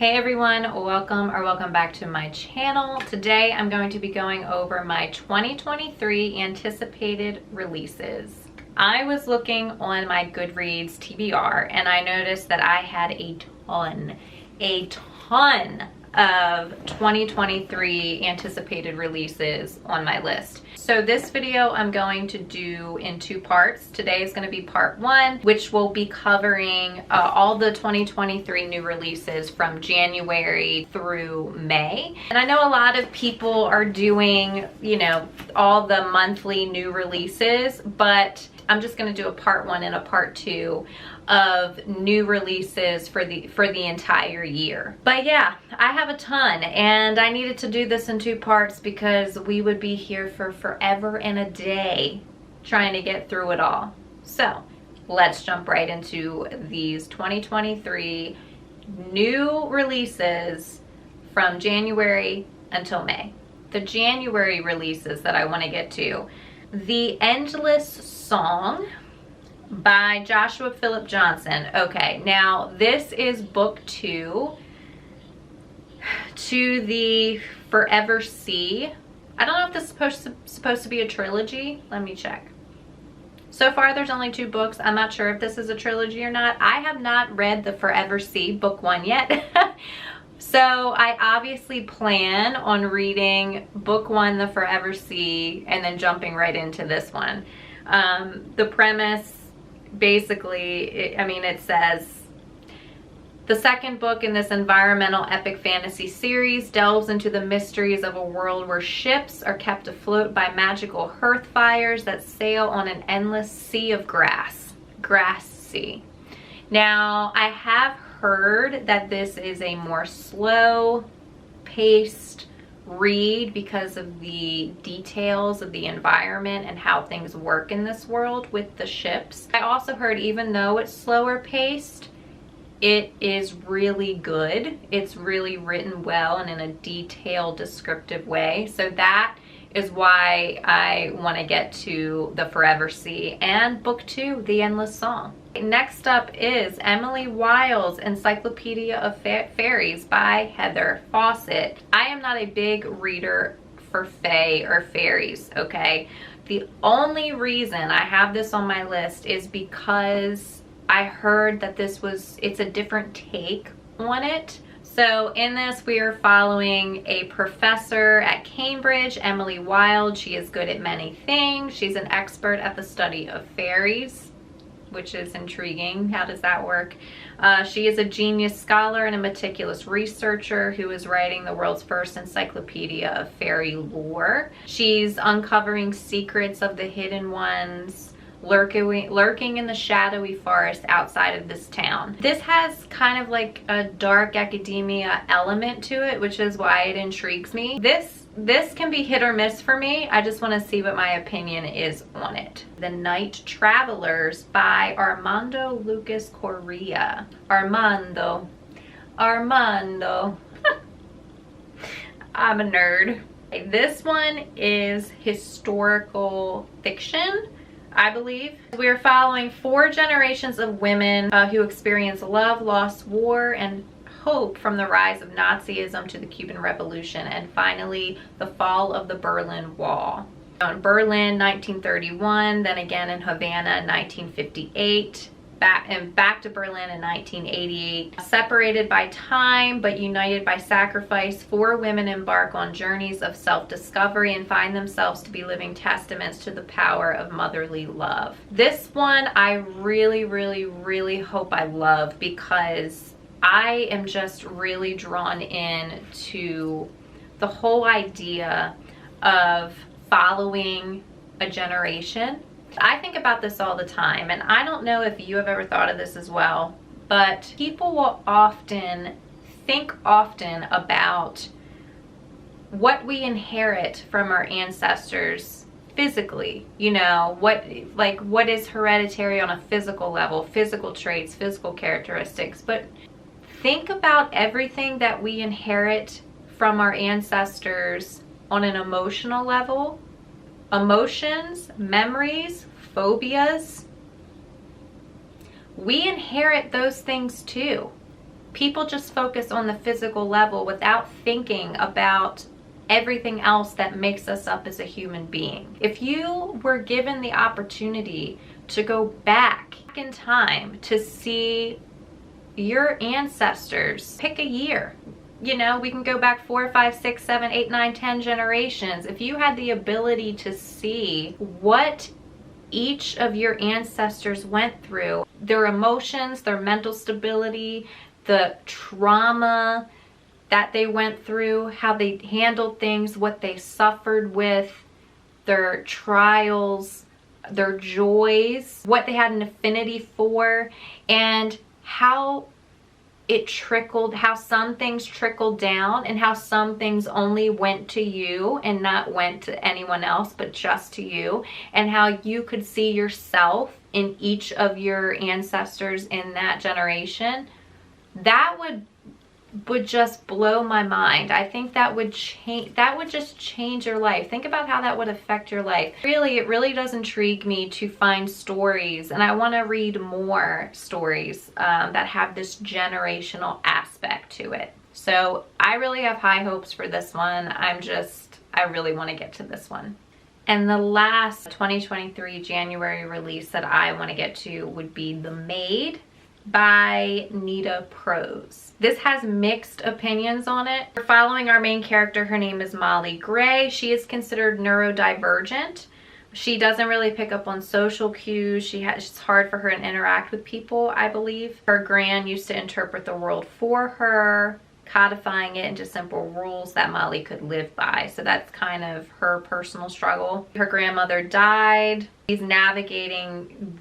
Hey everyone, welcome back to my channel. Today I'm going to be going over my 2023 anticipated releases. I was looking on my Goodreads TBR and I noticed that I had a ton of 2023 anticipated releases on my list. So this video I'm going to do in two parts. Today is going to be part one, which will be covering all the 2023 new releases from January through May. And I know a lot of people are doing, you know, all the monthly new releases, but I'm just going to do a part one and a part two of new releases for the entire year. But yeah, I have a ton and I needed to do this in two parts because we would be here for forever and a day trying to get through it all. So let's jump right into these 2023 new releases from January until May. The January releases that I want to get to: The Endless Song by Joshua Philip Johnson. Okay, now this is book 2 to the Forever Sea. I don't know if this is supposed to be a trilogy. Let me check. So far there's only 2 books. I'm not sure if this is a trilogy or not. I have not read the Forever Sea book 1 yet. So I obviously plan on reading book 1, The Forever Sea, and then jumping right into this one. The premise, basically, it says, the second book in this environmental epic fantasy series delves into the mysteries of a world where ships are kept afloat by magical hearth fires that sail on an endless sea of grass sea. Now, I have heard that this is a more slow paced read because of the details of the environment and how things work in this world with the ships. I also heard even though it's slower paced, it is really good. It's really written well and in a detailed, descriptive way. So that is why I want to get to The Forever Sea and book 2, The Endless Song. Next up is Emily Wilde's Encyclopedia of Fairies by Heather Fawcett. I am not a big reader for fae or fairies, okay? The only reason I have this on my list is because I heard that it's a different take on it. So in this, we are following a professor at Cambridge, Emily Wilde. She is good at many things. She's an expert at the study of fairies, which is intriguing. How does that work? She is a genius scholar and a meticulous researcher who is writing the world's first encyclopedia of fairy lore. She's uncovering secrets of the hidden ones lurking in the shadowy forest outside of this town. This has kind of like a dark academia element to it, which is why it intrigues me. This can be hit or miss for me. I just want to see what my opinion is on it. The Night Travelers by Armando Lucas Correa. Armando. I'm a nerd. This one is historical fiction, I believe. We're following 4 generations of women who experience love, loss, war, and hope from the rise of Nazism to the Cuban Revolution and finally the fall of the Berlin Wall. In Berlin, 1931, then again in Havana, 1958, back to Berlin in 1988. Separated by time but united by sacrifice, 4 women embark on journeys of self-discovery and find themselves to be living testaments to the power of motherly love. This one I really hope I love because I am just really drawn in to the whole idea of following a generation. I think about this all the time, and I don't know if you have ever thought of this as well, but people will think often about what we inherit from our ancestors physically. You know, what is hereditary on a physical level, physical traits, physical characteristics, but think about everything that we inherit from our ancestors on an emotional level. Emotions, memories, phobias. We inherit those things too. people just focus on the physical level without thinking about everything else that makes us up as a human being. If you were given the opportunity to go back in time to see your ancestors, pick a year. You know, we can go back 4, 5, 6, 7, 8, 9, 10 generations. If you had the ability to see what each of your ancestors went through, their emotions, their mental stability, the trauma that they went through, how they handled things, what they suffered with, their trials, their joys, what they had an affinity for, and how it trickled, how some things trickled down and how some things only went to you and not went to anyone else but just to you, and how you could see yourself in each of your ancestors in that generation. That would just blow my mind. I think that would change, that would just change your life. Think about how that would affect your life. Really, it really does intrigue me to find stories, and I want to read more stories that have this generational aspect to it. So I really have high hopes for this one. I really want to get to this one. And the last 2023 January release that I want to get to would be The Maid by Nita Prose. This has mixed opinions on it. We're following our main character. Her name is Molly Gray. She is considered neurodivergent. She doesn't really pick up on social cues. It's hard for her to interact with people, I believe. Her gran used to interpret the world for her, codifying it into simple rules that Molly could live by. So that's kind of her personal struggle. Her grandmother died. She's navigating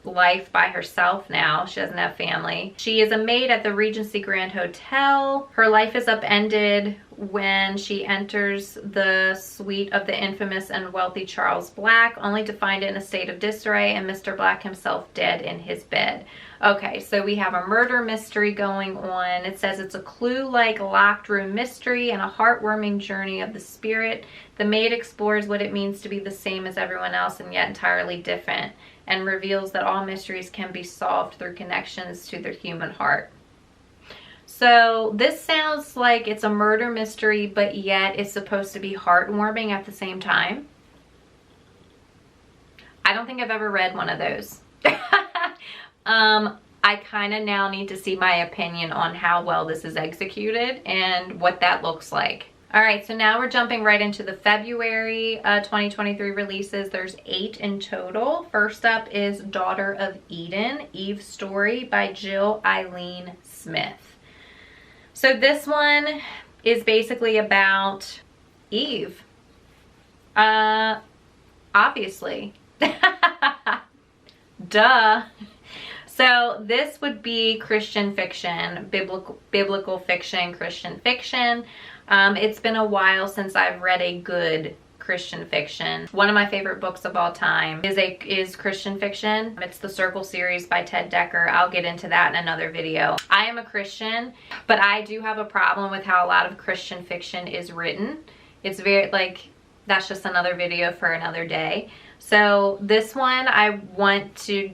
life by herself now. She doesn't have family. She is a maid at the Regency Grand Hotel. Her life is upended when she enters the suite of the infamous and wealthy Charles Black, only to find it in a state of disarray and Mr. Black himself dead in his bed. Okay, so we have a murder mystery going on. It says it's a clue-like locked room mystery and a heartwarming journey of the spirit. The maid explores what it means to be the same as everyone else and yet entirely different, and reveals that all mysteries can be solved through connections to the human heart. So this sounds like it's a murder mystery, but yet it's supposed to be heartwarming at the same time. I don't think I've ever read one of those. I kind of now need to see my opinion on how well this is executed and what that looks like. All right, so now we're jumping right into the February 2023 releases. There's 8 in total. First up is Daughter of Eden, Eve's Story by Jill Eileen Smith. So this one is basically about Eve. Obviously. Duh. So this would be Christian fiction, biblical fiction, Christian fiction. It's been a while since I've read a good Christian fiction. One of my favorite books of all time is Christian fiction. It's the Circle series by Ted Dekker. I'll get into that in another video. I am a Christian, but I do have a problem with how a lot of Christian fiction is written. It's very, like, that's just another video for another day. So this one, I want to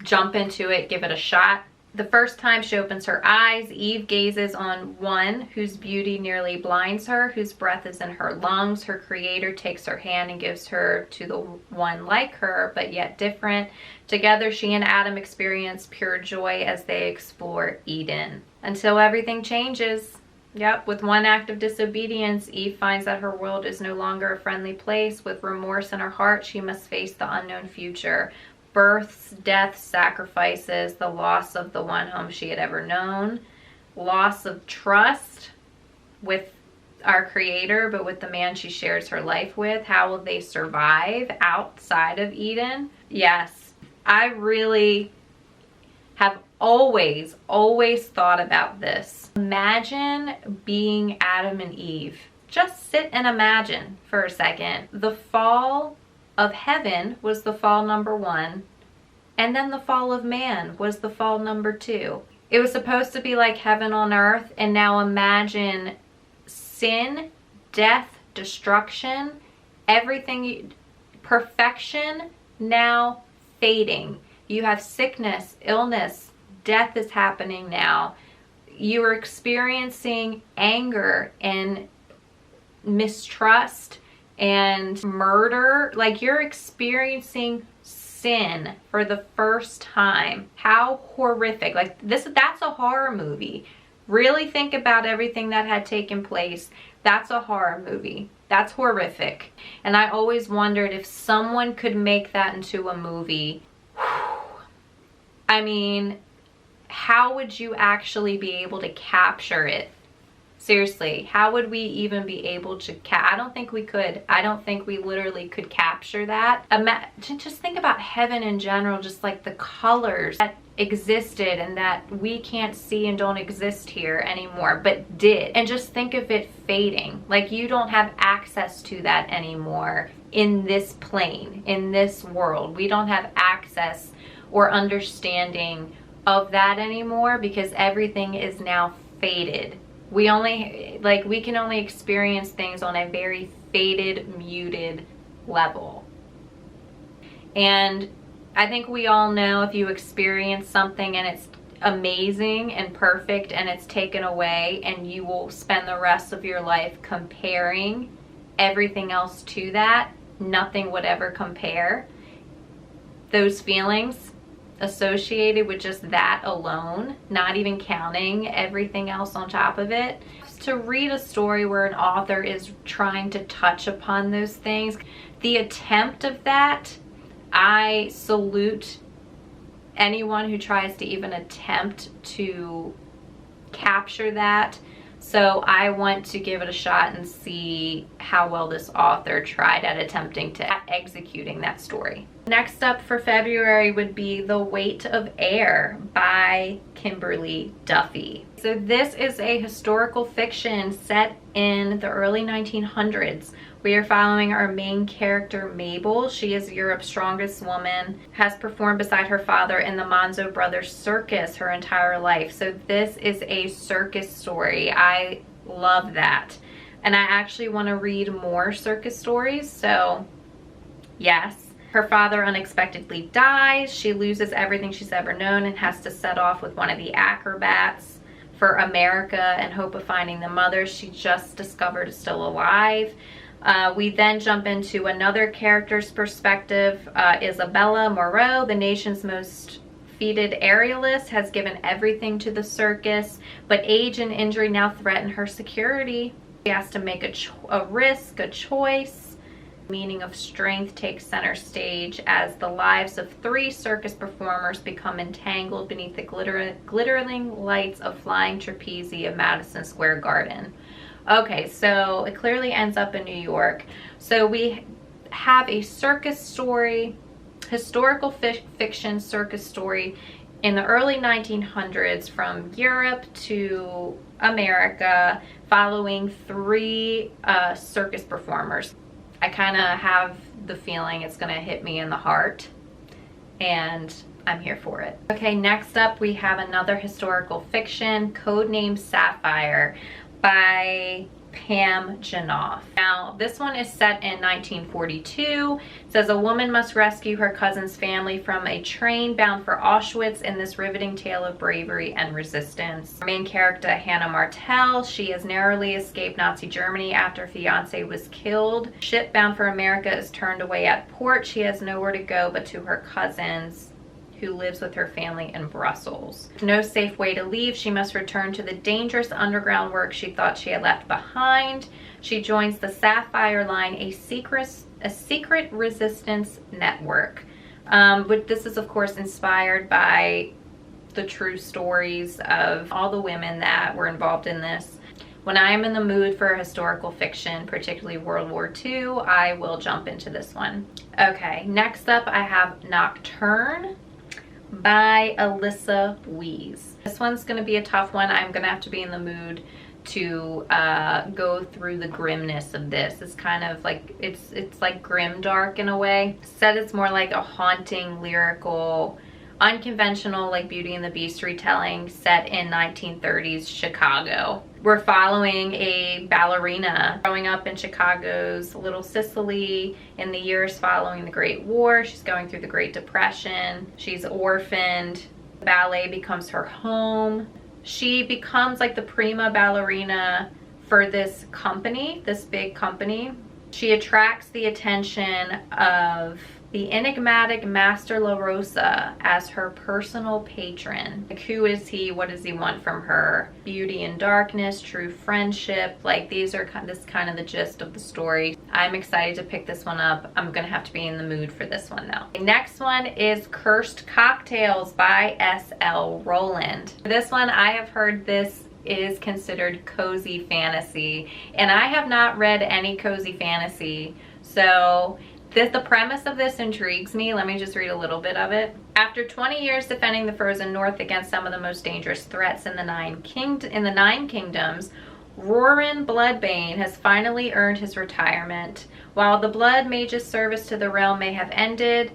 jump into it, give it a shot. The first time she opens her eyes, Eve gazes on one whose beauty nearly blinds her, whose breath is in her lungs. Her creator takes her hand and gives her to the one like her, but yet different. Together, she and Adam experience pure joy as they explore Eden. Until everything changes. Yep, with one act of disobedience, Eve finds that her world is no longer a friendly place. With remorse in her heart, she must face the unknown future. Births, deaths, sacrifices, the loss of the one whom she had ever known, loss of trust with our creator, but with the man she shares her life with. How will they survive outside of Eden? Yes, I really have always thought about this. Imagine being Adam and Eve. Just sit and imagine for a second. The fall of heaven was the fall number 1, and then the fall of man was the fall number 2. It was supposed to be like heaven on earth, and now imagine sin, death, destruction, everything, perfection now fading. You have sickness, illness, death is happening now. you are experiencing anger and mistrust and murder. Like, you're experiencing sin for the first time. How horrific. Like, that's a horror movie. Really think about everything that had taken place. That's a horror movie. That's horrific. And I always wondered if someone could make that into a movie. I mean, how would you actually be able to capture it? Seriously, how would we even be able to I don't think we could. I don't think we literally could capture that. Just think about heaven in general, just like the colors that existed and that we can't see and don't exist here anymore, but did. And just think of it fading. Like, you don't have access to that anymore in this plane, in this world. We don't have access or understanding of that anymore because everything is now faded. We can only experience things on a very faded, muted level. And I think we all know if you experience something and it's amazing and perfect and it's taken away, and you will spend the rest of your life comparing everything else to that, nothing would ever compare. Those feelings associated with just that alone, not even counting everything else on top of it. To read a story where an author is trying to touch upon those things, the attempt of that, I salute anyone who tries to even attempt to capture that. So I want to give it a shot and see how well this author tried at attempting to executing that story. Next up for February would be The Weight of Air by Kimberly Duffy. So this is a historical fiction set in the early 1900s. We are following our main character, Mabel. She is Europe's strongest woman, has performed beside her father in the Monzo Brothers circus her entire life. So this is a circus story. I love that. And I actually want to read more circus stories, so yes. Her father unexpectedly dies. She loses everything she's ever known and has to set off with one of the acrobats for America in hope of finding the mother she just discovered is still alive. We then jump into another character's perspective. Isabella Moreau, the nation's most feted aerialist, has given everything to the circus, but age and injury now threaten her security. She has to make a choice. The meaning of strength takes center stage as the lives of 3 circus performers become entangled beneath the glittering lights of flying trapeze of Madison Square Garden. Okay, so it clearly ends up in New York. So we have a circus story, historical fiction circus story in the early 1900s from Europe to America, following 3 circus performers. I kind of have the feeling it's going to hit me in the heart, and I'm here for it. Okay, next up we have another historical fiction, Codename Sapphire by Pam Janoff. Now, this one is set in 1942. It says a woman must rescue her cousin's family from a train bound for Auschwitz in this riveting tale of bravery and resistance. Our main character, Hannah Martell, she has narrowly escaped Nazi Germany after her fiance was killed. Ship bound for America is turned away at port. She has nowhere to go but to her cousin's, who lives with her family in Brussels. No safe way to leave. She must return to the dangerous underground work she thought she had left behind. She joins the Sapphire line, a secret resistance network. But this is of course inspired by the true stories of all the women that were involved in this. When I am in the mood for historical fiction, particularly World War II, I will jump into this one. Okay, next up I have Nocturne by Alyssa Wees. This one's going to be a tough one. I'm going to have to be in the mood to go through the grimness of this. It's kind of like, it's like grimdark in a way. Said it's more like a haunting, lyrical, unconventional, like Beauty and the Beast retelling set in 1930s Chicago. We're following a ballerina growing up in Chicago's Little Sicily in the years following the Great War. She's going through the Great Depression. She's orphaned. The ballet becomes her home. She becomes like the prima ballerina for this company, this big company. She attracts the attention of the enigmatic Master La Rosa as her personal patron. Like, who is he? What does he want from her? Beauty and darkness, true friendship. Like, these are this kind of the gist of the story. I'm excited to pick this one up. I'm gonna have to be in the mood for this one though. The next one is Cursed Cocktails by S.L. Rowland. For this one, I have heard this is considered cozy fantasy, and I have not read any cozy fantasy, so the premise of this intrigues me. Let me just read a little bit of it. After 20 years defending the frozen north against some of the most dangerous threats in the Nine Kingdoms, Roran Bloodbane has finally earned his retirement. While the blood mage's service to the realm may have ended,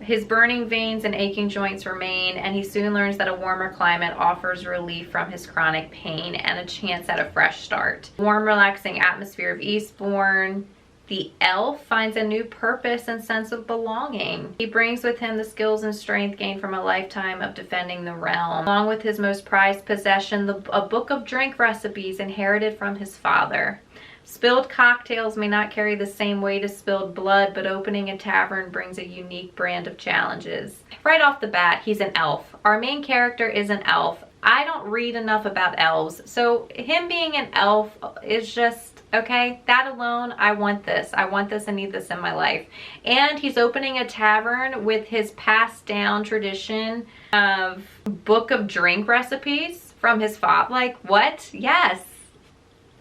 his burning veins and aching joints remain, and he soon learns that a warmer climate offers relief from his chronic pain and a chance at a fresh start. Warm, relaxing atmosphere of Eastbourne. The elf finds a new purpose and sense of belonging. He brings with him the skills and strength gained from a lifetime of defending the realm, along with his most prized possession, a book of drink recipes inherited from his father. Spilled cocktails may not carry the same weight as spilled blood, but opening a tavern brings a unique brand of challenges. Right off the bat, he's an elf. Our main character is an elf. I don't read enough about elves, so him being an elf is just, okay, that alone, I want this. I want this and need this in my life. And he's opening a tavern with his passed down tradition of book of drink recipes from his father. Like, what? Yes.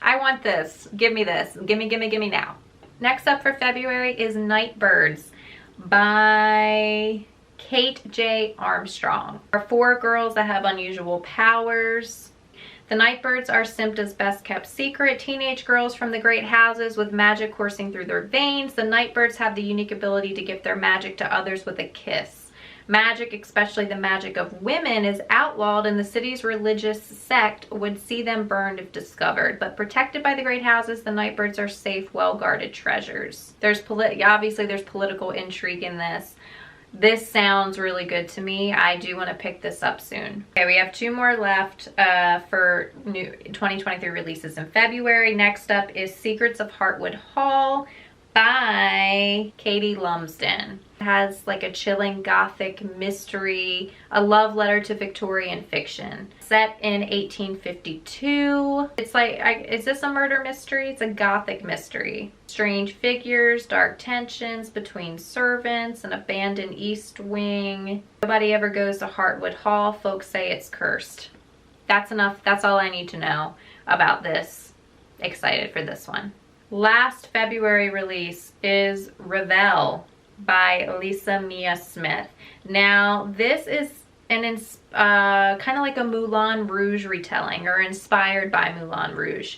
I want this. Give me this. Gimme, gimme, gimme now. Next up for February is Nightbirds by Kate J. Armstrong. There are 4 girls that have unusual powers. The Nightbirds are Simpta's best kept secret. Teenage girls from the great houses with magic coursing through their veins. The Nightbirds have the unique ability to give their magic to others with a kiss. Magic, especially the magic of women, is outlawed, and the city's religious sect would see them burned if discovered. But protected by the great houses, the Nightbirds are safe, well-guarded treasures. Obviously there's political intrigue in this. This sounds really good to me. I do want to pick this up soon. Okay, we have 2 more left for new 2023 releases in February. Next up is Secrets of Heartwood Hall by Katie Lumsden. It has like a chilling gothic mystery, a love letter to Victorian fiction. Set in 1852. It's like, is this a murder mystery? It's a gothic mystery. Strange figures, dark tensions between servants, an abandoned East Wing. Nobody ever goes to Heartwood Hall. Folks say it's cursed. That's enough. That's all I need to know about this. Excited for this one. Last February release is Revel by Lisa Mia Smith. Now, this is kind of like a Moulin Rouge retelling, or inspired by Moulin Rouge.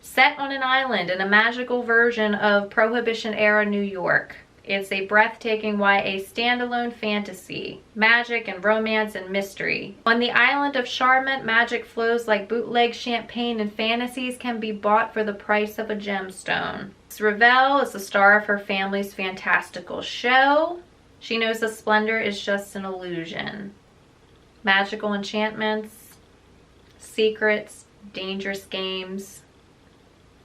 Set on an island in a magical version of Prohibition-era New York. It's a breathtaking YA standalone fantasy, magic and romance and mystery. On the island of Shouldnt, magic flows like bootleg champagne, and fantasies can be bought for the price of a gemstone. Revel is the star of her family's fantastical show. She knows the splendor is just an illusion. Magical enchantments, secrets, dangerous games.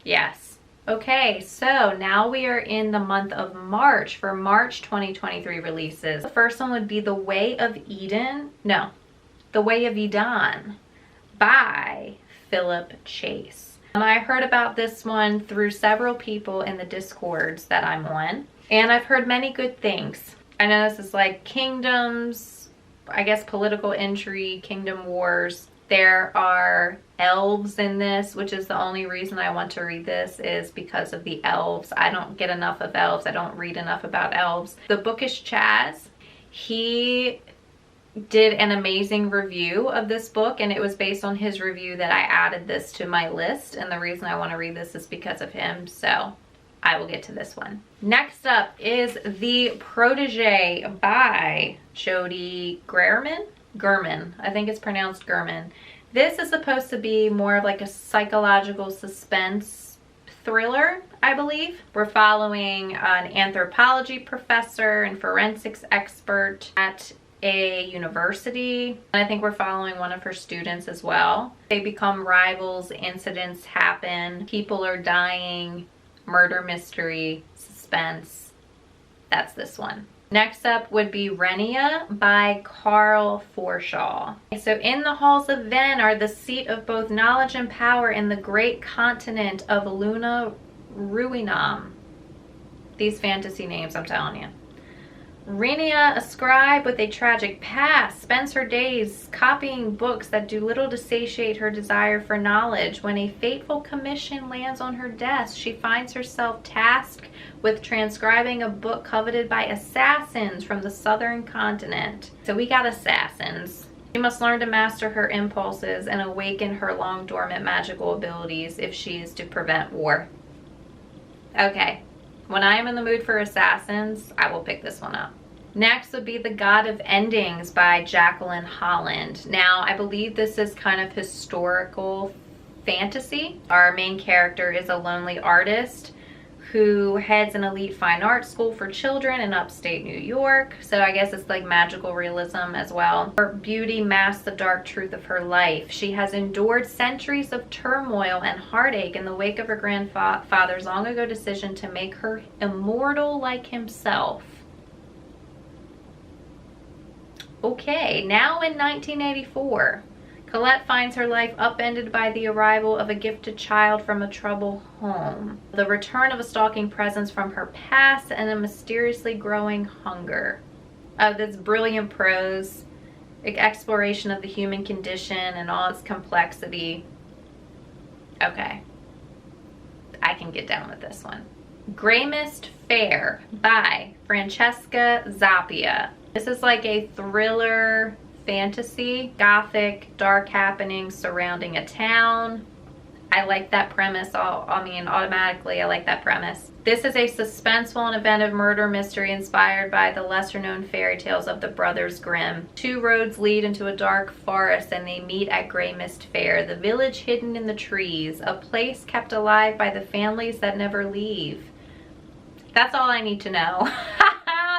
Yes. Okay, so now we are in the month of March for March 2023 releases. The first one would be The Way of Eden by Philip Chase. I heard about this one through several people in the Discords that I'm on, and I've heard many good things. I know this is like kingdoms, I guess political intrigue, kingdom wars. There are elves in this, which is the only reason I want to read this, is because of the elves. I don't get enough of elves. I don't read enough about elves. The Bookish Chaz, he did an amazing review of this book, and it was based on his review that I added this to my list, and the reason I want to read this is because of him, so I will get to this one. Next up is The Protege by Jody Gurman. I think it's pronounced Gurman. This is supposed to be more of like a psychological suspense thriller, I believe. We're following an anthropology professor and forensics expert at a university. And I think we're following one of her students as well. They become rivals, incidents happen, people are dying, murder mystery, suspense. That's this one. Next up would be Renia by Carl Forshaw. So in the halls of Ven are the seat of both knowledge and power in the great continent of Luna Ruinam. These fantasy names, I'm telling you. Renia, a scribe with a tragic past, spends her days copying books that do little to satiate her desire for knowledge. When a fateful commission lands on her desk, she finds herself tasked with transcribing a book coveted by assassins from the southern continent. So we got assassins. She must learn to master her impulses and awaken her long dormant magical abilities if she is to prevent war. Okay. When I am in the mood for assassins, I will pick this one up. Next would be The God of Endings by Jacqueline Holland. Now, I believe this is kind of historical fantasy. Our main character is a lonely artist who heads an elite fine art school for children in upstate New York. So I guess it's like magical realism as well. Her beauty masks the dark truth of her life. She has endured centuries of turmoil and heartache in the wake of her grandfather's long ago decision to make her immortal like himself. Okay, now in 1984. Colette finds her life upended by the arrival of a gifted child from a troubled home, the return of a stalking presence from her past, and a mysteriously growing hunger. This brilliant prose, exploration of the human condition and all its complexity. Okay, I can get down with this one. Greymist Fair by Francesca Zappia. This is like a thriller fantasy, gothic, dark happenings surrounding a town. I like that premise. Automatically I like that premise. This is a suspenseful and inventive murder mystery inspired by the lesser known fairy tales of the Brothers Grimm. Two roads lead into a dark forest and they meet at Greymist Fair, the village hidden in the trees, a place kept alive by the families that never leave. That's all I need to know.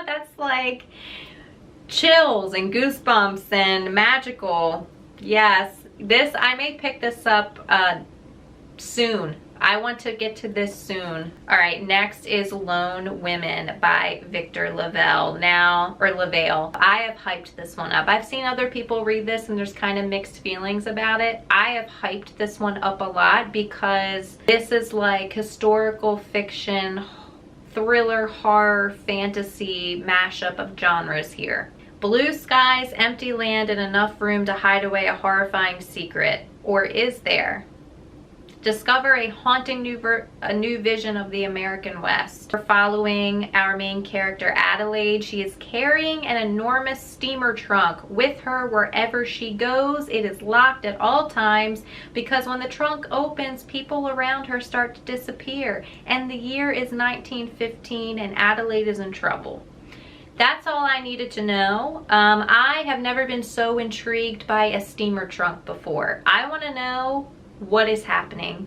That's like chills and goosebumps and magical. Yes, this, I may pick this up soon. I want to get to this soon. All right, next is Lone Women by Victor Lavelle. Lavale. I have hyped this one up. I've seen other people read this and there's kind of mixed feelings about it. I have hyped this one up a lot because this is like historical fiction, thriller, horror, fantasy mashup of genres here. Blue skies, empty land, and enough room to hide away a horrifying secret. Or is there? Discover a haunting new vision of the American West. We're following our main character Adelaide. She is carrying an enormous steamer trunk with her wherever she goes. It is locked at all times because when the trunk opens, people around her start to disappear. And the year is 1915 and Adelaide is in trouble. That's all I needed to know. I have never been so intrigued by a steamer trunk before. I want to know what is happening.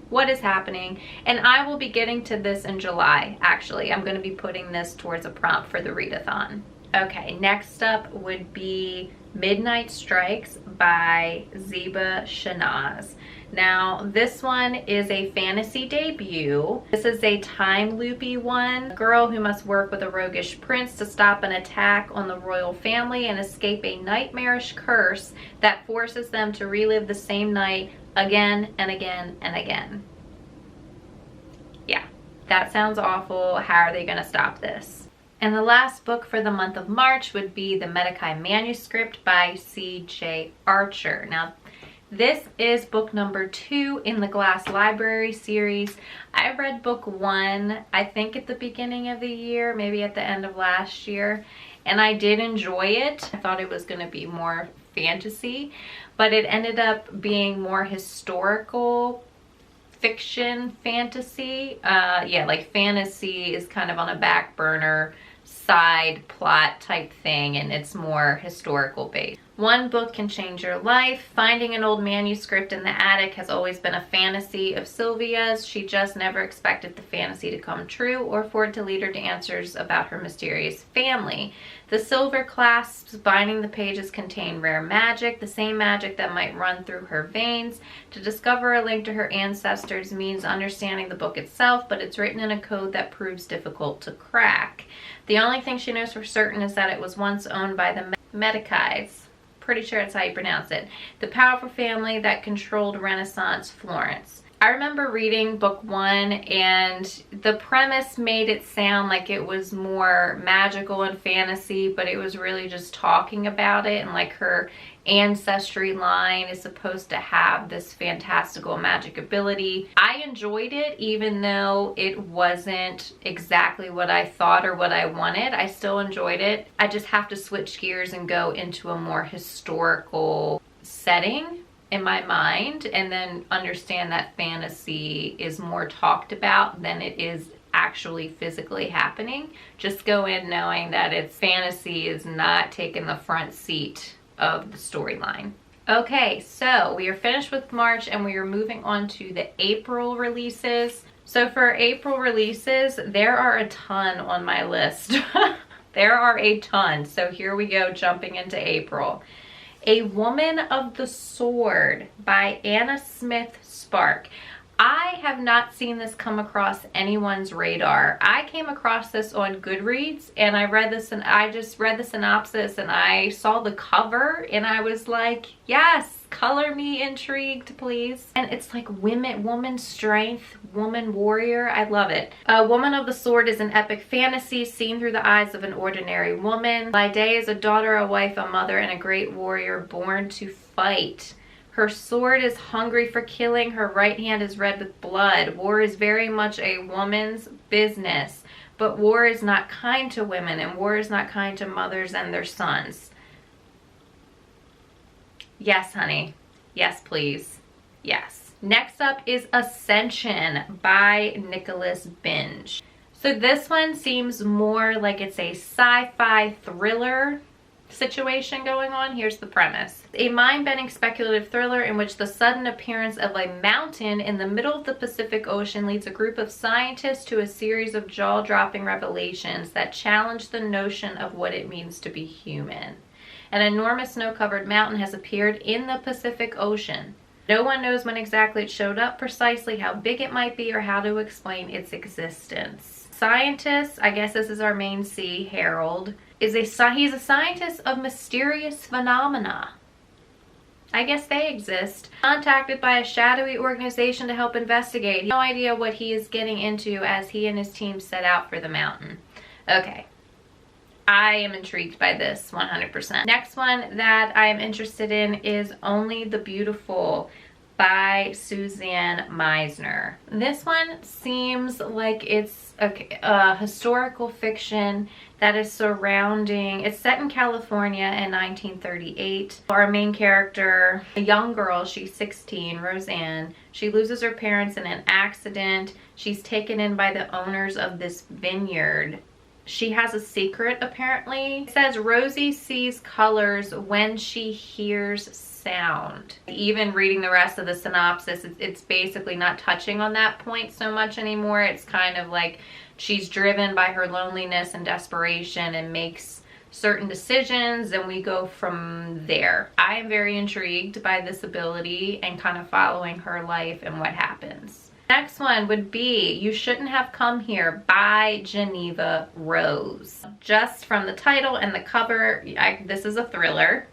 What is happening? And I will be getting to this in July, actually. I'm going to be putting this towards a prompt for the readathon. Okay, next up would be Midnight Strikes by Zeba Shanaz. Now, this one is a fantasy debut. This is a time loopy one. A girl who must work with a roguish prince to stop an attack on the royal family and escape a nightmarish curse that forces them to relive the same night again and again and again. Yeah, that sounds awful. How are they going to stop this? And the last book for the month of March would be the Medici Manuscript by C.J. Archer. Now, this is book number 2 in the Glass Library series. I read book 1, I think at the beginning of the year, maybe at the end of last year, and I did enjoy it. I thought it was going to be more fantasy, but it ended up being more historical fiction fantasy. Yeah, like fantasy is kind of on a back burner side plot type thing, and it's more historical based. One book can change your life. Finding an old manuscript in the attic has always been a fantasy of Sylvia's. She just never expected the fantasy to come true or for it to lead her to answers about her mysterious family. The silver clasps binding the pages contain rare magic, the same magic that might run through her veins. To discover a link to her ancestors means understanding the book itself, but it's written in a code that proves difficult to crack. The only thing she knows for certain is that it was once owned by the Medicis. Pretty sure that's how you pronounce it. The powerful family that controlled Renaissance Florence. I remember reading book 1 and the premise made it sound like it was more magical and fantasy, but it was really just talking about it, and like her ancestry line is supposed to have this fantastical magic ability. I enjoyed it even though it wasn't exactly what I thought or what I wanted. I still enjoyed it. I just have to switch gears and go into a more historical setting in my mind, and then understand that fantasy is more talked about than it is actually physically happening. Just go in knowing that it's fantasy is not taking the front seat of the storyline. Okay, so we are finished with March and we are moving on to the April releases. So for April releases, there are a ton on my list. There are a ton. So here we go, jumping into April. A Woman of the Sword by Anna Smith Spark. I have not seen this come across anyone's radar. I came across this on Goodreads and I read this, and I just read the synopsis and I saw the cover and I was like, yes, color me intrigued, please. And it's like woman strength, woman warrior. I love it. A Woman of the Sword is an epic fantasy seen through the eyes of an ordinary woman. By day is a daughter, a wife, a mother, and a great warrior born to fight. Her sword is hungry for killing. Her right hand is red with blood. War is very much a woman's business. But war is not kind to women, and war is not kind to mothers and their sons. Yes, honey. Yes, please. Yes. Next up is Ascension by Nicholas Binge. So this one seems more like it's a sci-fi thriller situation going on. Here's the premise. A mind-bending speculative thriller in which the sudden appearance of a mountain in the middle of the Pacific Ocean leads a group of scientists to a series of jaw-dropping revelations that challenge the notion of what it means to be human. An enormous snow-covered mountain has appeared in the Pacific Ocean. No one knows when exactly it showed up, precisely how big it might be, or how to explain its existence. Scientists, I guess this is our main C, Harold, he's a scientist of mysterious phenomena. I guess they exist. Contacted by a shadowy organization to help investigate. No idea what he is getting into as he and his team set out for the mountain. Okay. I am intrigued by this 100%. Next one that I am interested in is Only the Beautiful by Suzanne Meisner. This one seems like it's a historical fiction that is surrounding, it's set in California in 1938. Our main character, a young girl, she's 16, Roseanne, she loses her parents in an accident. She's taken in by the owners of this vineyard. She has a secret, apparently. It says Rosie sees colors when she hears sound. Even reading the rest of the synopsis, it's basically not touching on that point so much anymore. It's kind of like she's driven by her loneliness and desperation and makes certain decisions, and we go from there. I am very intrigued by this ability and kind of following her life and what happens. Next one would be You Shouldn't Have Come Here by Geneva Rose. Just from the title and the cover, this is a thriller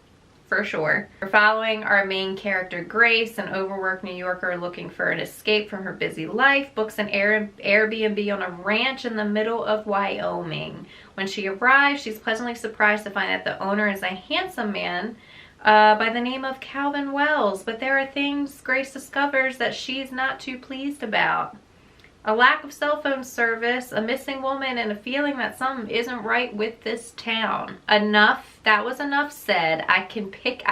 for sure. We're following our main character Grace, an overworked New Yorker looking for an escape from her busy life, books an Airbnb on a ranch in the middle of Wyoming. When she arrives, she's pleasantly surprised to find that the owner is a handsome man by the name of Calvin Wells, but there are things Grace discovers that she's not too pleased about. A lack of cell phone service, a missing woman, and a feeling that something isn't right with this town. Enough, that was enough said. I can pick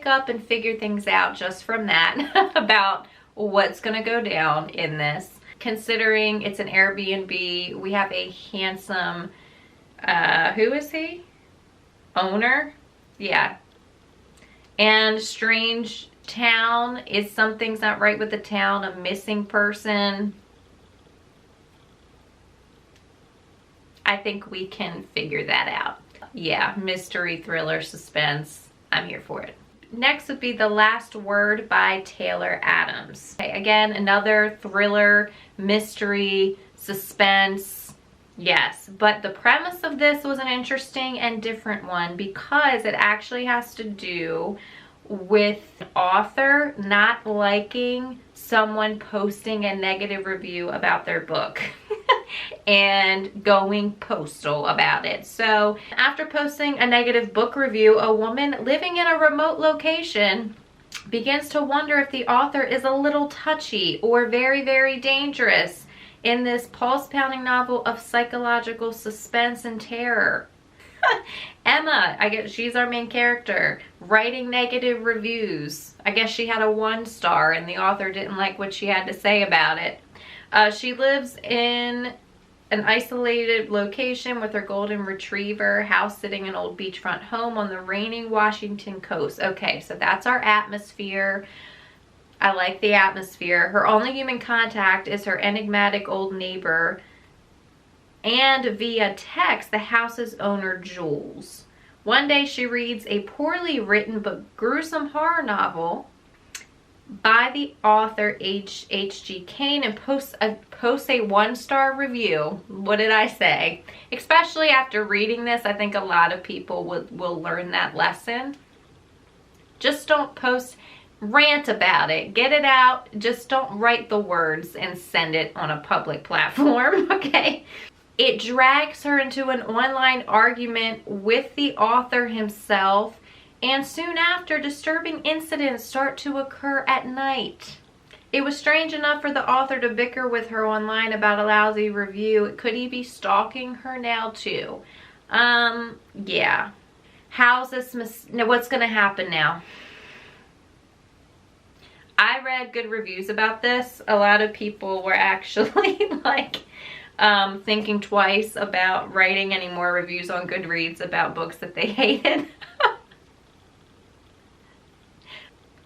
up and figure things out just from that about what's gonna go down in this. Considering it's an Airbnb, we have a handsome, who is he? Owner? Yeah. And strange town is something's not right with the town, a missing person. I think we can figure that out. Yeah, mystery, thriller, suspense. I'm here for it. Next would be The Last Word by Taylor Adams. Okay, again, another thriller, mystery, suspense. Yes, but the premise of this was an interesting and different one because it actually has to do with the author not liking someone posting a negative review about their book and going postal about it. So after posting a negative book review, a woman living in a remote location begins to wonder if the author is a little touchy or very, very dangerous in this pulse-pounding novel of psychological suspense and terror. Emma, I guess she's our main character, writing negative reviews. I guess she had a 1 star and the author didn't like what she had to say about it. She lives in an isolated location with her golden retriever, house sitting an old beachfront home on the rainy Washington coast. Okay, so that's our atmosphere. I like the atmosphere. Her only human contact is her enigmatic old neighbor, and via text, the house's owner, Jules. One day she reads a poorly written but gruesome horror novel by the author H.G. Cain and posts a 1-star review. What did I say? Especially after reading this, I think a lot of people will learn that lesson. Just don't post, rant about it, get it out. Just don't write the words and send it on a public platform, okay? It drags her into an online argument with the author himself, and soon after, disturbing incidents start to occur at night. It was strange enough for the author to bicker with her online about a lousy review. Could he be stalking her now too? Yeah. How's this what's gonna happen now? I read good reviews about this. A lot of people were actually like thinking twice about writing any more reviews on Goodreads about books that they hated.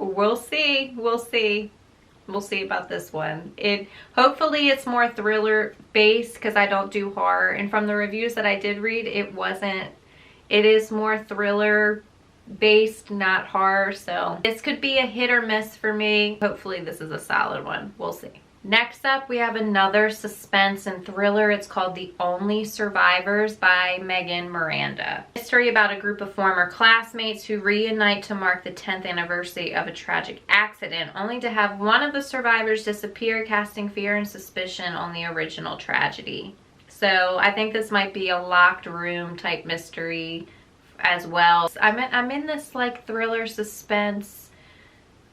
We'll see. We'll see. We'll see about this one. Hopefully it's more thriller based because I don't do horror. And from the reviews that I did read, it is more thriller based, not horror. So this could be a hit or miss for me. Hopefully this is a solid one. We'll see. Next up, we have another suspense and thriller. It's called The Only Survivors by Megan Miranda. A story about a group of former classmates who reunite to mark the 10th anniversary of a tragic accident, only to have one of the survivors disappear, casting fear and suspicion on the original tragedy. So I think this might be a locked room type mystery as well. I'm in this like thriller, suspense,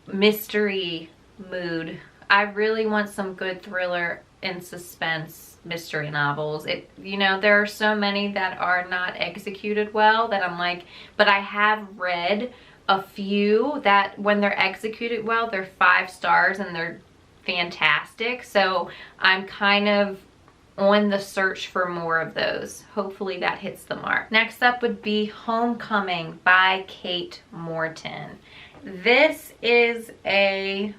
mystery mood. I really want some good thriller and suspense mystery novels. You know, there are so many that are not executed well that I'm like, but I have read a few that when they're executed well, they're 5 stars and they're fantastic. So I'm kind of on the search for more of those. Hopefully that hits the mark. Next up would be Homecoming by Kate Morton. This is a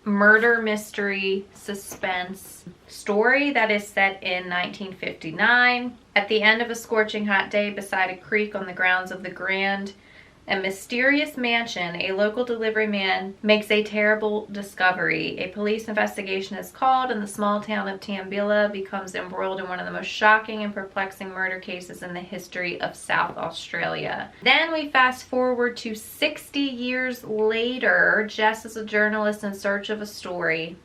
murder mystery suspense story that is set in 1959. At the end of a scorching hot day beside a creek on the grounds of the Grand and mysterious mansion, a local delivery man makes a terrible discovery. A police investigation is called and the small town of Tambilla becomes embroiled in one of the most shocking and perplexing murder cases in the history of South Australia. Then we fast forward to 60 years later. Jess is a journalist in search of a story.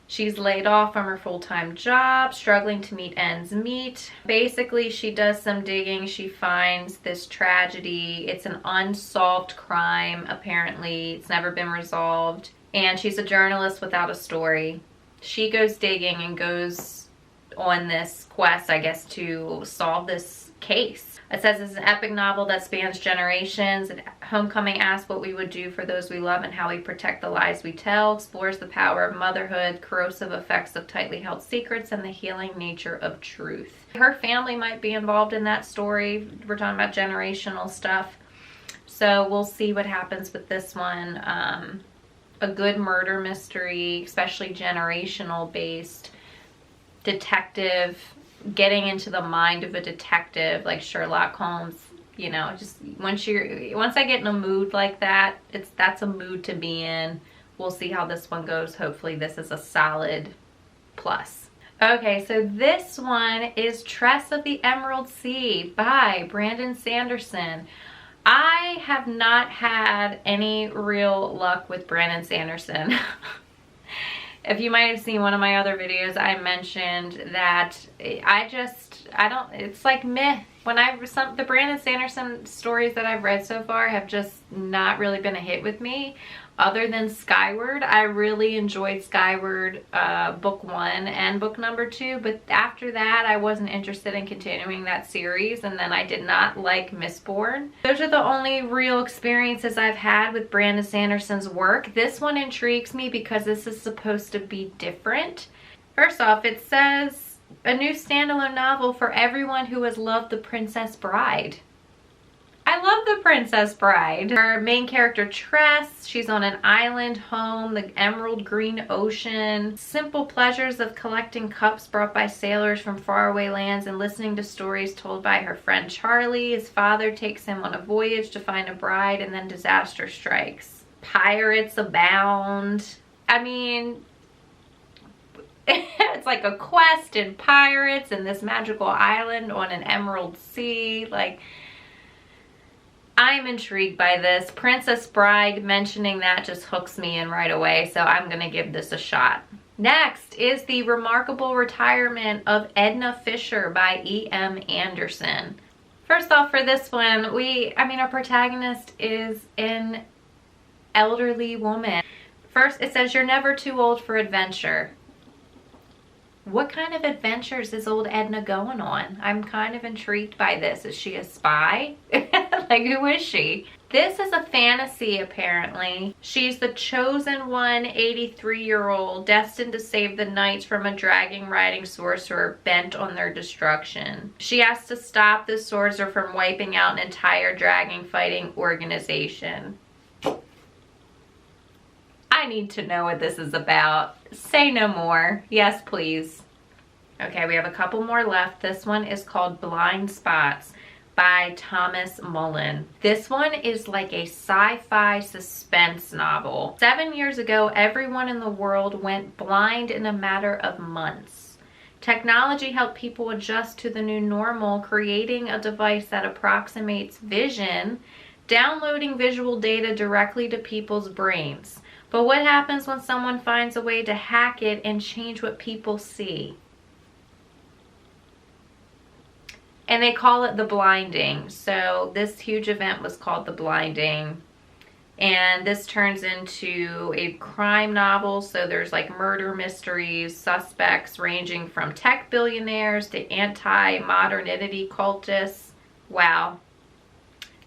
She's laid off from her full-time job, struggling to meet ends meet. Basically, she does some digging. She finds this tragedy. It's an unsolved crime, apparently. It's never been resolved. And she's a journalist without a story. She goes digging and goes on this quest, I guess, to solve this case. It says it's an epic novel that spans generations. Homecoming asks what we would do for those we love and how we protect the lies we tell, explores the power of motherhood, corrosive effects of tightly held secrets, and the healing nature of truth. Her family might be involved in that story. We're talking about generational stuff. So we'll see what happens with this one. A good murder mystery, especially generational based detective, getting into the mind of a detective like Sherlock Holmes. You know, just once I get in a mood like that, that's a mood to be in. We'll see how this one goes. Hopefully this is a solid plus. Okay, so this one is Tress of the Emerald Sea by Brandon Sanderson. I have not had any real luck with Brandon Sanderson. If you might have seen one of my other videos, I mentioned that it's like meh. The Brandon Sanderson stories that I've read so far have just not really been a hit with me. Other than Skyward, I really enjoyed Skyward book 1 and book number 2, but after that I wasn't interested in continuing that series, and then I did not like Mistborn. Those are the only real experiences I've had with Brandon Sanderson's work. This one intrigues me because this is supposed to be different. First off, it says a new standalone novel for everyone who has loved The Princess Bride. I love The Princess Bride. Our main character, Tress, she's on an island home, the emerald green ocean. Simple pleasures of collecting cups brought by sailors from faraway lands and listening to stories told by her friend Charlie. His father takes him on a voyage to find a bride, and then disaster strikes. Pirates abound. I mean, it's like a quest and pirates and this magical island on an emerald sea. Like, I'm intrigued by this. Princess Bride, mentioning that just hooks me in right away, so I'm gonna give this a shot. Next is The Remarkable Retirement of Edna Fisher by E.M. Anderson. First off, for this one, our protagonist is an elderly woman. First, it says, you're never too old for adventure. What kind of adventures is old Edna going on? I'm kind of intrigued by this. Is she a spy? Like, who is she? This is a fantasy, apparently. She's the chosen one, 83-year-old, destined to save the knights from a dragon-riding sorcerer bent on their destruction. She has to stop the sorcerer from wiping out an entire dragon-fighting organization. I need to know what this is about. Say no more. Yes, please. Okay, we have a couple more left. This one is called Blind Spots by Thomas Mullen. This one is like a sci-fi suspense novel. 7 years ago, everyone in the world went blind in a matter of months. Technology helped people adjust to the new normal, creating a device that approximates vision, downloading visual data directly to people's brains. But what happens when someone finds a way to hack it and change what people see? And they call it the blinding. So this huge event was called the blinding. And this turns into a crime novel. So there's like murder mysteries, suspects ranging from tech billionaires to anti-modernity cultists. Wow.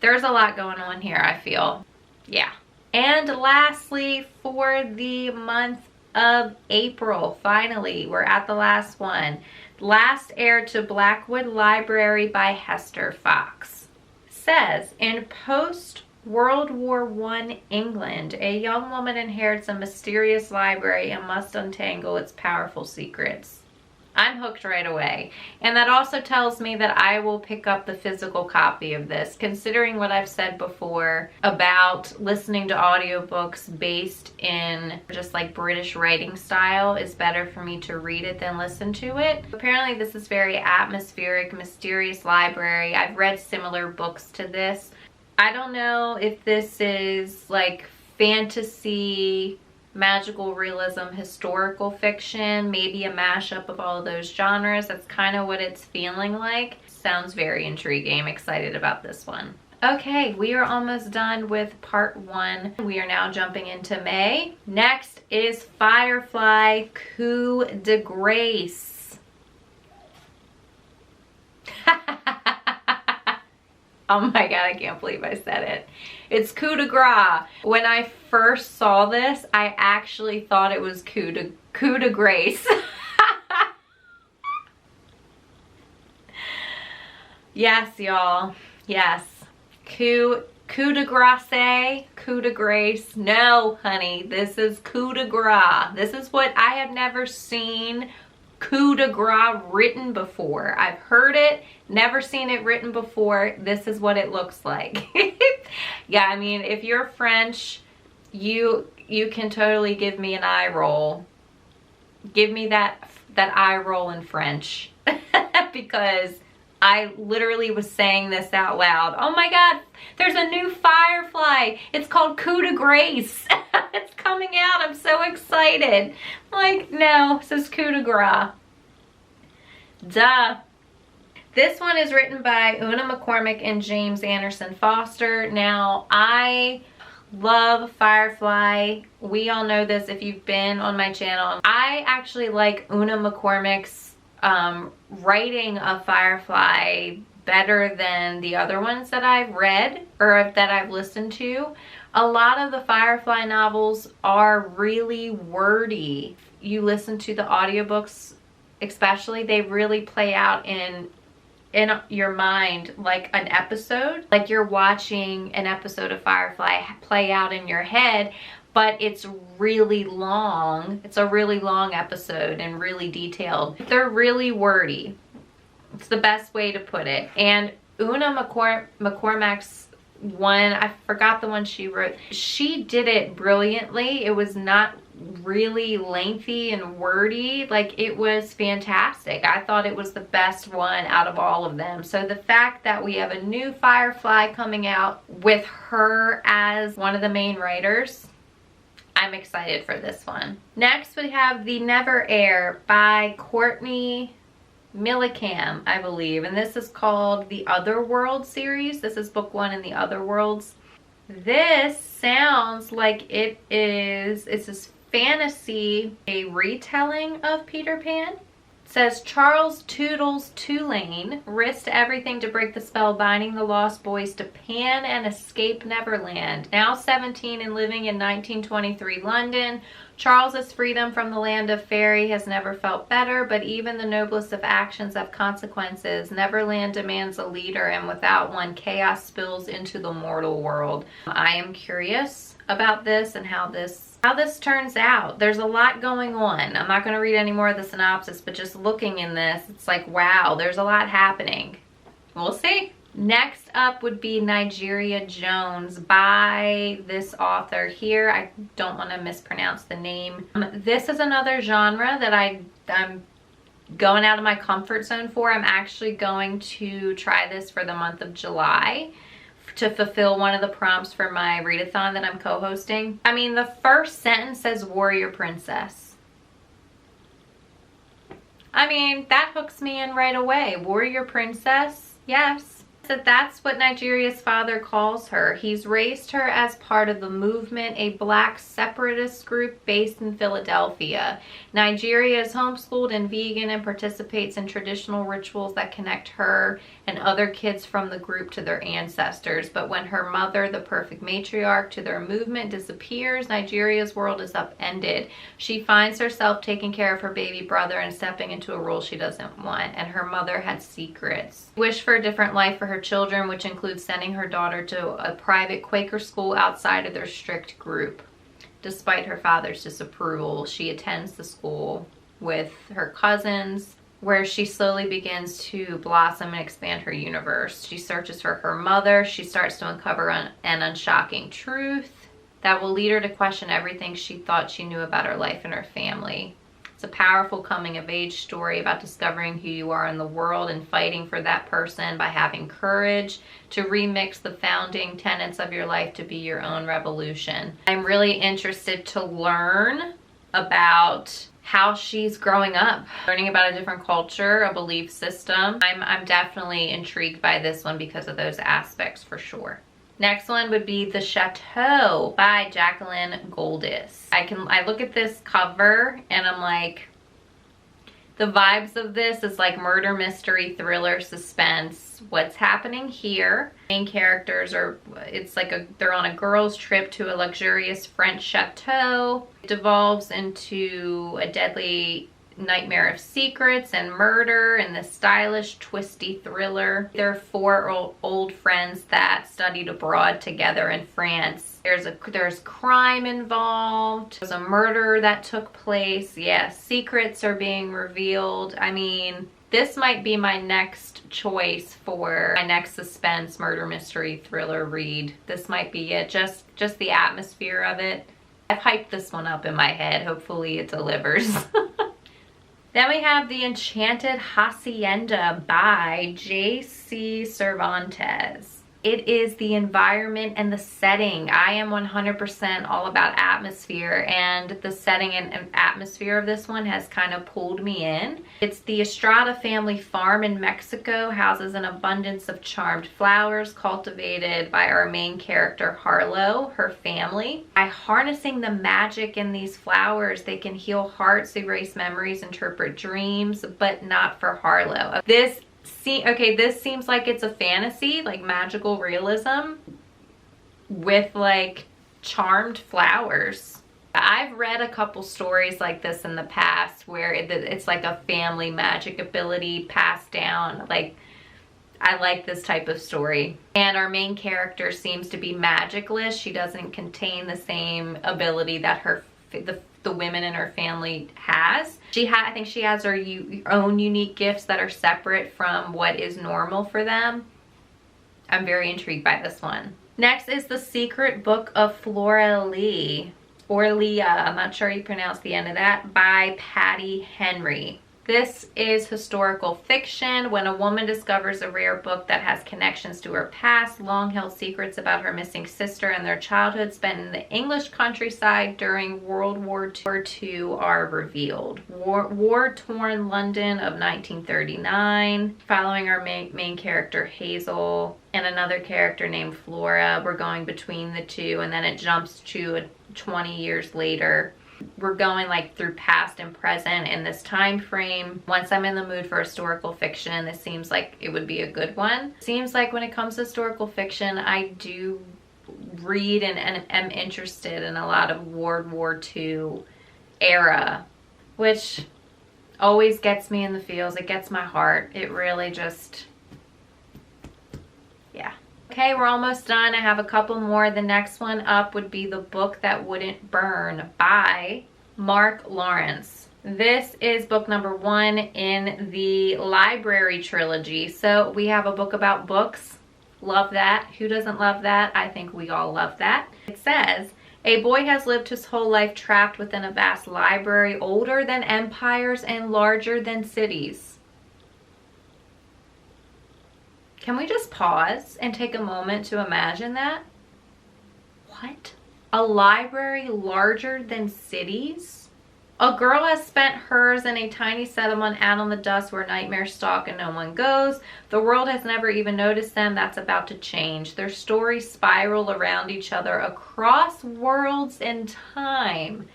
There's a lot going on here, I feel. Yeah. And lastly, for the month of April, finally, we're at the last one. Last Heir to Blackwood Library by Hester Fox. Says, in post-World War I England, a young woman inherits a mysterious library and must untangle its powerful secrets. I'm hooked right away. And that also tells me that I will pick up the physical copy of this, considering what I've said before about listening to audiobooks based in just like British writing style is better for me to read it than listen to it. Apparently this is very atmospheric, mysterious library. I've read similar books to this. I don't know if this is like fantasy, magical realism, historical fiction, maybe a mashup of all of those genres. That's kind of what it's feeling like. Sounds very intriguing. I'm excited about this one. Okay, we are almost done with part 1. We are now jumping into May. Next is Firefly Cuda Grace. Oh my god, I can't believe I said it. It's Cuda Grace. When I first saw this, I actually thought it was Cuda Grace. Yes, y'all. Yes. Cuda Grace, Cuda Grace. No, honey, this is Cuda Grace. This is what I have never seen Cuda Grace written before. I've heard it, never seen it written before. This is what it looks like. Yeah, I mean, if you're French, you can totally give me an eye roll. Give me that eye roll in French. Because I literally was saying this out loud. Oh my God, there's a new Firefly. It's called Cuda Grace. It's coming out. I'm so excited. Like, no, this is Cuda Grace. Duh. This one is written by Una McCormick and James Anderson Foster. Now, I love Firefly. We all know this if you've been on my channel. I actually like Una McCormick's writing of Firefly better than the other ones that I've read or that I've listened to. A lot of the Firefly novels are really wordy. You listen to the audiobooks especially, they really play out in your mind like an episode. Like you're watching an episode of Firefly play out in your head, but it's really long. It's a really long episode and really detailed. They're really wordy. It's the best way to put it. And Una McCormack's one, I forgot the one she wrote. She did it brilliantly. It was not really lengthy and wordy. Like, it was fantastic. I thought it was the best one out of all of them. So the fact that we have a new Firefly coming out with her as one of the main writers, I'm excited for this one. Next we have The Never Heir by Courtney Millican, I believe. And this is called the Otherworld series. This is book 1 in the Otherworlds. This sounds like it's this fantasy, a retelling of Peter Pan. It says Charles Toodles Tulane risked everything to break the spell binding the lost boys to Pan and escape Neverland. Now 17 and living in 1923 London, Charles's freedom from the land of fairy has never felt better, but even the noblest of actions have consequences. Neverland demands a leader, and without one, chaos spills into the mortal world. I am curious about this and how this turns out. There's a lot going on. I'm not going to read any more of the synopsis, but just looking in this, it's like, wow, there's a lot happening. We'll see. Next up would be Nigeria Jones by this author here. I don't want to mispronounce the name. This is another genre that I'm going out of my comfort zone for. I'm actually going to try this for the month of July to fulfill one of the prompts for my readathon that I'm co-hosting. I mean, the first sentence says warrior princess. I mean, that hooks me in right away. Warrior princess, yes. So that's what Nigeria's father calls her. He's raised her as part of the Movement, a black separatist group based in Philadelphia. Nigeria is homeschooled and vegan and participates in traditional rituals that connect her and other kids from the group to their ancestors. But when her mother, the perfect matriarch to their movement, disappears, Nigeria's world is upended. She finds herself taking care of her baby brother and stepping into a role she doesn't want, and her mother had secrets. Wish for a different life for her children, which includes sending her daughter to a private Quaker school outside of their strict group. Despite her father's disapproval, she attends the school with her cousins, where she slowly begins to blossom and expand her universe. She searches for her mother. She starts to uncover an unshocking truth that will lead her to question everything she thought she knew about her life and her family. It's a powerful coming-of-age story about discovering who you are in the world and fighting for that person by having courage to remix the founding tenets of your life to be your own revolution. I'm really interested to learn about how she's growing up, learning about a different culture, a belief system. I'm definitely intrigued by this one because of those aspects for sure. Next one would be The Chateau by Jacqueline Goldis. I look at this cover and I'm like, the vibes of this is like murder, mystery, thriller, suspense. What's happening here? Main characters are, it's like they're on a girls' trip to a luxurious French chateau. It devolves into a deadly nightmare of secrets and murder in this stylish, twisty thriller. There are four old friends that studied abroad together in France. There's crime involved. There's a murder that took place. Yeah, secrets are being revealed. I mean, this might be my next choice for my next suspense murder mystery thriller read. This might be it. Just the atmosphere of it. I've hyped this one up in my head. Hopefully it delivers. Then we have The Enchanted Hacienda by J.C. Cervantes. It is the environment and the setting. I am 100% all about atmosphere, and the setting and atmosphere of this one has kind of pulled me in. It's the Estrada family farm in Mexico, houses an abundance of charmed flowers cultivated by our main character Harlow, her family. By harnessing the magic in these flowers, they can heal hearts, erase memories, interpret dreams, but not for Harlow. This seems like it's a fantasy, like magical realism with like charmed flowers. I've read a couple stories like this in the past where it's like a family magic ability passed down. Like, I like this type of story. And our main character seems to be magicless. She doesn't contain the same ability that the women in her family has. I think she has her own unique gifts that are separate from what is normal for them. I'm very intrigued by this one. Next is The Secret Book of Flora Lee, or Leah, I'm not sure you pronounce the end of that, by Patty Henry. This is historical fiction. When a woman discovers a rare book that has connections to her past, long-held secrets about her missing sister and their childhood spent in the English countryside during World War II are revealed. War-torn London of 1939, following our main character Hazel and another character named Flora. We're going between the two, and then it jumps to 20 years later. We're going like through past and present in this time frame. Once I'm in the mood for historical fiction, this seems like it would be a good one. Seems like when it comes to historical fiction, I do read and am interested in a lot of World War II era, which always gets me in the feels. It gets my heart. It really just, yeah. Okay, we're almost done. I have a couple more. The next one up would be The Book That Wouldn't Burn by Mark Lawrence. This is book number 1 in the library trilogy. So we have a book about books. Love that. Who doesn't love that? I think we all love that. It says, a boy has lived his whole life trapped within a vast library, older than empires and larger than cities. Can we just pause and take a moment to imagine that? What? A library larger than cities? A girl has spent hers in a tiny settlement out on the dust where nightmares stalk and no one goes. The world has never even noticed them. That's about to change. Their stories spiral around each other across worlds and time.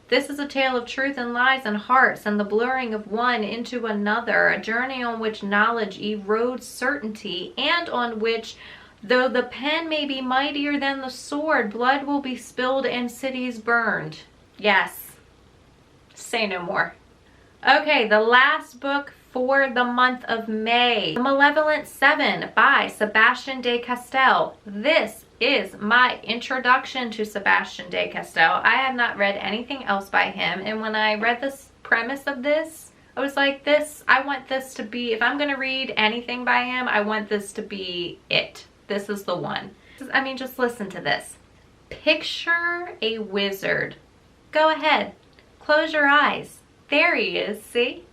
This is a tale of truth and lies and hearts and the blurring of one into another, a journey on which knowledge erodes certainty and on which, though the pen may be mightier than the sword, blood will be spilled and cities burned. Yes. Say no more. Okay, the last book for the month of May, Malignant Seven by Sebastian de Castell. This is my introduction to Sebastian de Castell. I have not read anything else by him, and when I read this premise of this, I was like, I want this to be, if I'm gonna read anything by him, I want this to be it. This is the one. I mean, just listen to this. Picture a wizard. Go ahead, close your eyes. There he is, see?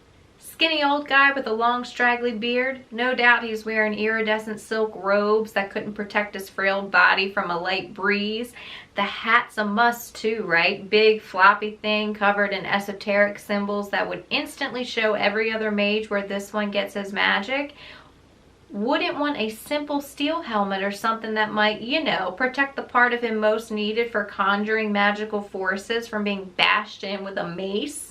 Skinny old guy with a long straggly beard. No doubt he's wearing iridescent silk robes that couldn't protect his frail body from a light breeze. The hat's a must too, right? Big floppy thing covered in esoteric symbols that would instantly show every other mage where this one gets his magic. Wouldn't want a simple steel helmet or something that might, you know, protect the part of him most needed for conjuring magical forces from being bashed in with a mace?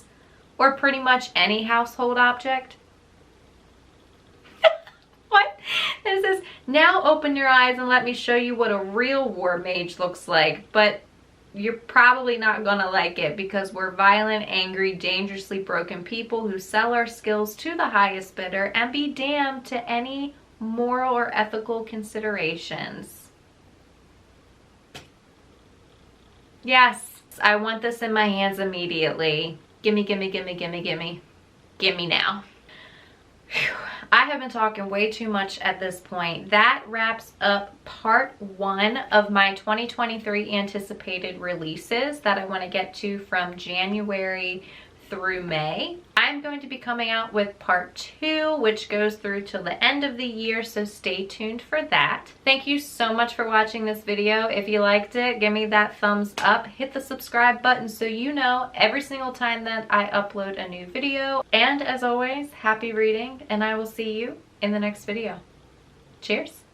Or pretty much any household object? What? This is, now open your eyes and let me show you what a real war mage looks like. But you're probably not gonna like it because we're violent, angry, dangerously broken people who sell our skills to the highest bidder and be damned to any moral or ethical considerations. Yes, I want this in my hands immediately. Gimme, gimme, gimme, gimme, gimme. Gimme now. Whew. I have been talking way too much at this point. That wraps up part 1 of my 2023 anticipated releases that I want to get to from January through May. I'm going to be coming out with part 2, which goes through till the end of the year, so stay tuned for that. Thank you so much for watching this video. If you liked it, give me that thumbs up, hit the subscribe button so you know every single time that I upload a new video. And as always, happy reading, and I will see you in the next video. Cheers!